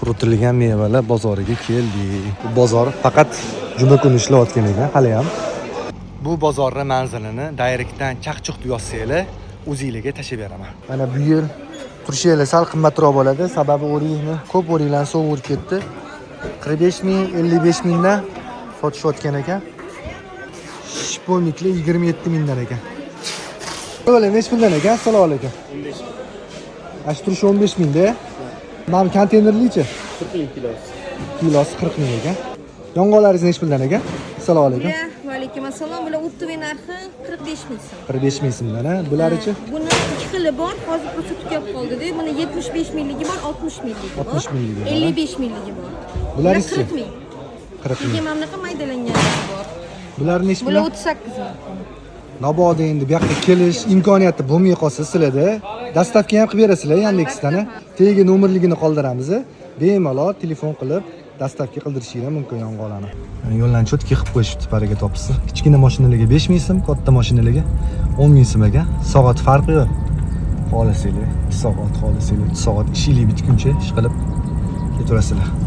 Quritilgan mevalar bozoriga keldik. Bu bozor faqat juma kuni ishlayotgan ekan, hali ham. Bu bozorning manzilini direktdan chaqchuq yozsanglar, o'zingizga tashib beraman. Mana bu yil turishinglar sal qimmatroq bo'ladi, sababi o'ringni ko'p o'ringlarni sovurib ketdi. 45 ming, 55 mingdan sotishayotgan ekan. Shipolniklar 27 mingdan ekan. Böyle neç puldan ekan? Assalomu alaykum. 15 ming. Ash turishi 15 mingda. Mana konteynerlichi? 40 ming kilosi. Kilosi 40 ming ekan. Yong'oqlaringiz neç puldan ekan? Assalomu alaykum. Va alaykum assalom. Bular o'rtacha narxi 45 ming so'm. 45 ming so'mdan, ha? Bularchi? Buni ikki xili bor. Hozir ko'rsatib tugatib qoldi-da. Buni 75 mingligi bor, 60 mingligi bor. 60 mingligi bor. 55 mingligi bor. Bularchi? 40 ming. 40 Bunga ming. mana bunaqa maydalanganlari bor. Bular neç Bular puldan? 38 ming. Naboda endi bu yoqqa kelish imkoniyati bo'lmay qolsa sizlarda dastavka ham qilib berasizlar Yandexdan. Tega nomerligini qoldiramiz. Bemalol telefon qilib dastavka qildirishinglar mumkin yong'oqlarni. Yo'llarni cho'tki qilib qo'yishibdi, baraka topsiz. Kichkina mashinalarga 5 ming so'm, katta mashinalarga 10 ming so'm ekan. Soat farqi yo'q. Xohlasanglar 2 soat, xohlasanglar 3 soat ishinglar bitguncha ish qilib keturasizlar.